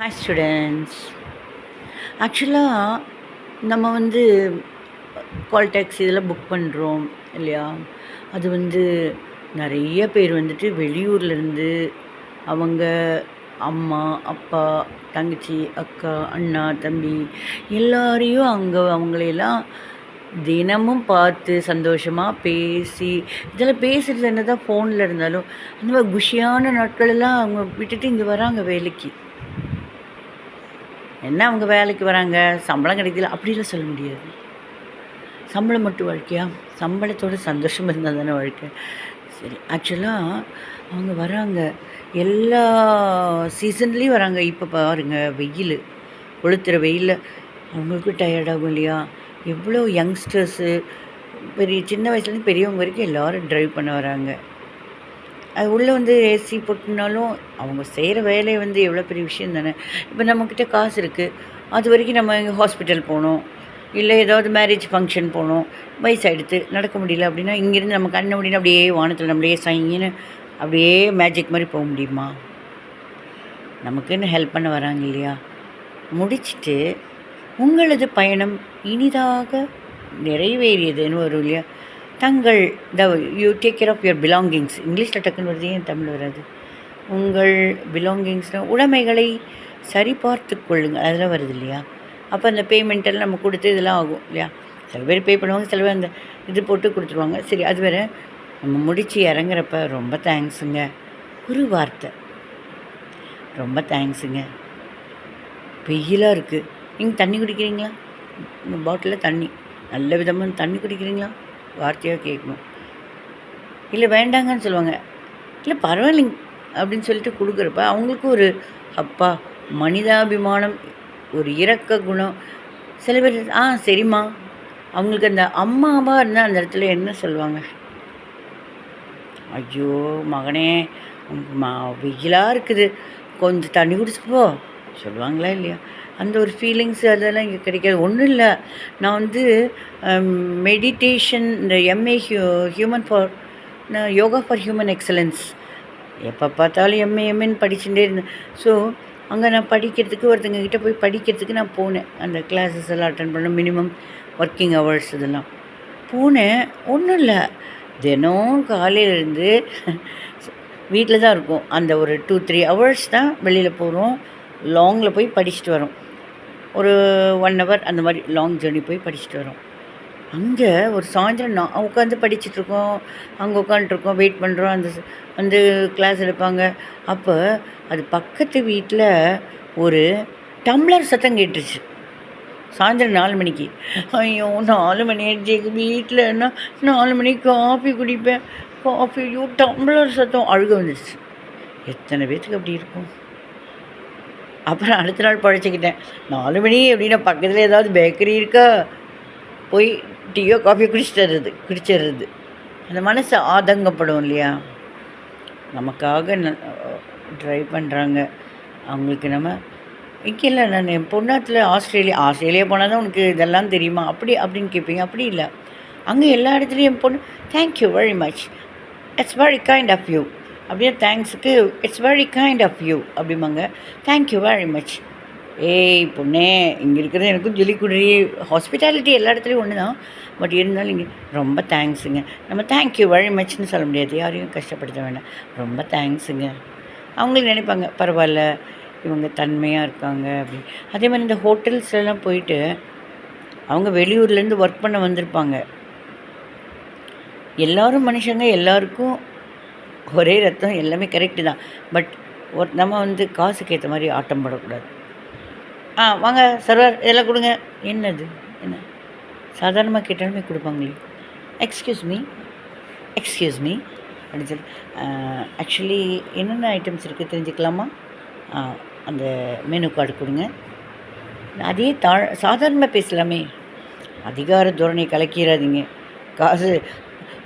Hi students. ஆக்சுவலாக நம்ம call taxi இதெல்லாம் புக் பண்ணுறோம் இல்லையா? அது நிறைய பேர் வெளியூர்லேருந்து அவங்க அம்மா, அப்பா, தங்கச்சி, அக்கா, அண்ணா, தம்பி எல்லாரையும் அவங்களையெல்லாம் தினமும் பார்த்து சந்தோஷமாக பேசி இதெல்லாம் பேசுகிறது என்னதான் ஃபோனில் இருந்தாலும் அந்த மாதிரி குஷியான நாட்களெல்லாம் அவங்க விட்டுட்டு இங்கே வராங்க வேலைக்கு. என்ன அவங்க வேலைக்கு வராங்க, சம்பளம் கிடைக்கல அப்படிலாம் சொல்ல முடியாது. சம்பளம் மட்டும் வாழ்க்கையா? சம்பளத்தோட சந்தோஷம் இருந்தால் தானே வாழ்க்கை. சரி, ஆக்சுவலாக அவங்க வராங்க, எல்லா சீசன்லேயும் வராங்க. இப்போ பாருங்கள், வெயில் கொளுத்துற வெயிலில் அவங்களுக்கும் டயர்டாகும் இல்லையா? எவ்வளோ யங்ஸ்டர்ஸு, சின்ன வயசுலேருந்து பெரியவங்க வரைக்கும் எல்லோரும் ட்ரைவ் பண்ண வராங்க. அது உள்ளே ஏசி போட்டுனாலும் அவங்க செய்கிற வேலை எவ்வளோ பெரிய விஷயம் தானே. இப்போ நம்மக்கிட்ட காசு இருக்குது, அது வரைக்கும் நம்ம இங்கே ஹாஸ்பிட்டல் போகணும், இல்லை ஏதாவது மேரேஜ் ஃபங்க்ஷன் போகணும், வயசாகிடுத்து நடக்க முடியல அப்படின்னா இங்கேருந்து நம்ம கண்ணை முடியும் அப்படியே வானத்தில் நம்மளே சைன்னு அப்படியே மேஜிக் மாதிரி போக முடியுமா? நமக்குன்னு ஹெல்ப் பண்ண வராங்க இல்லையா? முடிச்சுட்டு உங்களது பயணம் இனிதாக நிறைவேறியதுன்னு வரும் இல்லையா? தங்கள் you take care of your belongings. இங்கிலீஷில் டக்குன்னு வருது, ஏன் தமிழ் வராது? உங்கள் பிலாங்கிங்ஸ்னால் உடைமைகளை சரிபார்த்து கொள்ளுங்கள், அதெல்லாம் வருது இல்லையா? அப்போ அந்த பேமெண்ட்டெல்லாம் நம்ம கொடுத்து இதெல்லாம் ஆகும் இல்லையா? சில பேர் பே பண்ணுவாங்க, சில பேர் அந்த இது போட்டு கொடுத்துருவாங்க. சரி, அது வேறு. நம்ம முடித்து இறங்குறப்ப ரொம்ப தேங்க்ஸுங்க, ஒரு வார்த்தை, ரொம்ப தேங்க்ஸுங்க. வெயிலாக இருக்குது, நீங்கள் தண்ணி குடிக்கிறீங்களா? இந்த பாட்டிலில் தண்ணி, நல்ல விதமாக தண்ணி குடிக்கிறீங்களா? வார்த்தையாக கேட்கணும். இல்லை வேண்டாங்கன்னு சொல்லுவாங்க, இல்லை பரவாயில்லைங்க அப்படின்னு சொல்லிட்டு கொடுக்குறப்ப அவங்களுக்கும் ஒரு அப்பா மனிதாபிமானம், ஒரு இரக்க குணம். சில பேர் சரிம்மா, அவங்களுக்கு அந்த அம்மாவாக இருந்தால் அந்த இடத்துல என்ன சொல்லுவாங்க? ஐயோ மகனே, வெயிலாக இருக்குது, கொஞ்சம் தண்ணி குடிச்சுப்போ சொல்லுவாங்களா இல்லையா? அந்த ஒரு ஃபீலிங்ஸ் அதெல்லாம் இங்கே கிடைக்காது. ஒன்றும் இல்லை, நான் மெடிடேஷன், இந்த MA human for yoga for human excellence, எப்போ பார்த்தாலும் எம்ஏன்னு படிச்சுட்டே இருந்தேன். ஸோ அங்கே நான் படிக்கிறதுக்கு ஒருத்தங்கக்கிட்ட போய் படிக்கிறதுக்கு நான் போனேன். அந்த கிளாஸஸ் எல்லாம் அட்டன் பண்ண, மினிமம் ஒர்க்கிங் ஹவர்ஸ் இதெல்லாம் போனேன். ஒன்றும் இல்லை, தினம் காலையிலேருந்து வீட்டில் தான் இருக்கும். அந்த ஒரு 2-3 ஹவர்ஸ் தான் வெளியில் போகிறோம், லாங்கில் போய் படிச்சுட்டு வரோம். ஒரு 1 ஹவர் அந்த மாதிரி லாங் ஜேர்னி போய் படிச்சுட்டு வரோம். அங்கே ஒரு சாயந்தரம் நான் உட்காந்து படிச்சுட்ருக்கோம், அங்கே உட்காந்துட்ருக்கோம், வெயிட் பண்ணுறோம், அந்த கிளாஸ் எடுப்பாங்க. அப்போ அது பக்கத்து வீட்டில் ஒரு டம்ளர் சத்தம் கேட்டுருச்சு, சாயந்தரம் 4 மணிக்கு. ஐயோ 4 மணி ஆயிடுச்சு, எங்கள் வீட்டில்னா 4 மணிக்கு காஃபி குடிப்பேன், காஃபி, ஐயோ டம்ளர் சத்தம், அழுக வந்துடுச்சு. எத்தனை பேர்த்துக்கு அப்படி இருக்கும்? அப்புறம் அடுத்த நாள் பழச்சிக்கிட்டேன், 4 மணி அப்படின்னா பக்கத்தில் ஏதாவது பேக்கரி இருக்கா, போய் டீயோ காஃபியோ குடிச்சிடுறது. அந்த மனசு ஆதங்கப்படும் இல்லையா? நமக்காக ட்ரைவ் பண்ணுறாங்க, அவங்களுக்கு நம்ம இங்கே இல்லை. நான் என் பொண்ணாத்தில் ஆஸ்திரேலியா போனால் தான் உனக்கு இதெல்லாம் தெரியுமா அப்படின்னு கேட்பீங்க. அப்படி இல்லை, அங்கே எல்லா இடத்துலையும் என் பொண்ணு thank you very much, it's very kind of you அப்படின்னா தேங்க்ஸுக்கு it's very kind of you அப்படிம்பாங்க. Thank you very much. ஏய் பொண்ணே, இங்கே இருக்கிறது எனக்கும் சொல்லி கொடு. ஹாஸ்பிட்டாலிட்டி எல்லா இடத்துலையும் ஒன்று தான், பட் இருந்தாலும் இங்கே ரொம்ப தேங்க்ஸுங்க. நம்ம தேங்க்யூ வெரி மச்னு சொல்ல முடியாது, யாரையும் கஷ்டப்படுத்த வேண்டாம். ரொம்ப தேங்க்ஸுங்க. அவங்களுக்கு நினைப்பாங்க பரவாயில்ல இவங்க தன்மையாக இருக்காங்க அப்படின்னு. அதே மாதிரி இந்த ஹோட்டல்ஸ்லாம் போயிட்டு அவங்க வெளியூர்லேருந்து ஒர்க் பண்ண வந்திருப்பாங்க. எல்லோரும் மனுஷங்க, எல்லாருக்கும் ஒரே ரத்தம், எல்லாமே கரெக்டு தான். பட் நம்ம காசுக்கு ஏற்ற மாதிரி ஆட்டம் போடக்கூடாது. வாங்க சர்வர் இதெல்லாம் கொடுங்க. என்னது என்ன சாதாரணமாக கேட்டாலுமே கொடுப்பாங்களே. எக்ஸ்கியூஸ் மீ அப்படின்னு சொல்லி, ஆக்சுவலி என்னென்ன ஐட்டம்ஸ் இருக்குது தெரிஞ்சுக்கலாமா? அந்த மெனு கார்டு கொடுங்க. அதே சாதாரணமாக பேசலாமே, அதிகார தோரணை கலக்கிறாதீங்க. காசு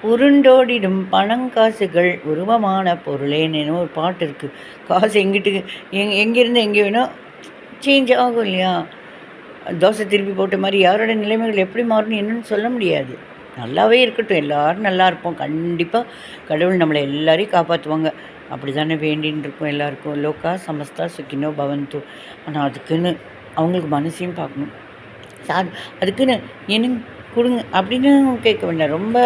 உருண்டோடிடும் பணங்காசுகள் உருவமான பொருளேன்னு ஒரு பாட்டு இருக்குது. காசு எங்கேருந்து எங்கே வேணும் சேஞ்ச் ஆகும் இல்லையா? தோசை திருப்பி போட்ட மாதிரி யாரோட நிலைமைகள் எப்படி மாறும்னு என்னன்னு சொல்ல முடியாது. நல்லாவே இருக்கட்டும், எல்லோரும் நல்லா இருப்போம். கண்டிப்பாக கடவுள் நம்மளை எல்லாரையும் காப்பாற்றுவாங்க. அப்படி தானே வேண்டின்னு இருக்கோம் எல்லாருக்கும். லோகா சமஸ்தா சுக்கினோ பவந்து. ஆனால் அதுக்குன்னு அவங்களுக்கு மனசையும் பார்க்கணும். அதுக்குன்னு என்னங்க கொடுங்க அப்படின்னு கேட்க வேண்டாம். ரொம்ப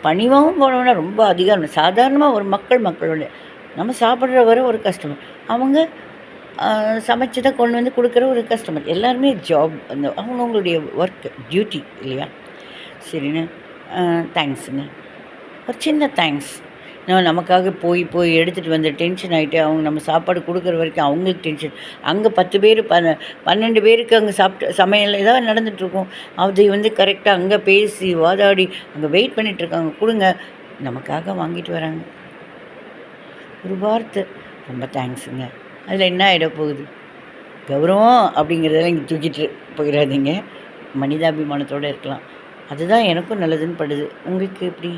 பணிவாகவும் போட வேண்டாம், ரொம்ப அதிகாரம். சாதாரணமாக ஒரு மக்களோட நம்ம சாப்பிட்ற வர ஒரு கஸ்டமர், அவங்க சமைச்சதை கொண்டு வந்து கொடுக்குற ஒரு கஸ்டமர். எல்லாருமே ஜாப் அந்த அவங்கவுங்களுடைய ஒர்க் டியூட்டி இல்லையா? சரிண்ணே, தேங்க்ஸுங்க. ஒரு சின்ன தேங்க்ஸ். நமக்காக போய் எடுத்துகிட்டு வந்து டென்ஷன் ஆகிட்டு அவங்க நம்ம சாப்பாடு கொடுக்குற வரைக்கும் அவங்களுக்கு டென்ஷன். அங்கே 10 பேர் 12 பேருக்கு அங்கே சமையல் ஏதாவது நடந்துகிட்ருக்கோம். அதை வந்து கரெக்டாக அங்கே பேசி வாதாடி அங்கே வெயிட் பண்ணிகிட்ருக்காங்க. கொடுங்க, நமக்காக வாங்கிட்டு வராங்க. ஒரு வார்த்தை ரொம்ப தேங்க்ஸுங்க. அதில் என்ன ஆகிட போகுது? கௌரவம் அப்படிங்கிறதெல்லாம் இங்கே தூக்கிட்டு போயிடாதீங்க. மனிதாபிமானத்தோடு இருக்கலாம். அதுதான் எனக்கும் நல்லதுன்னு படுது. உங்களுக்கு எப்படி?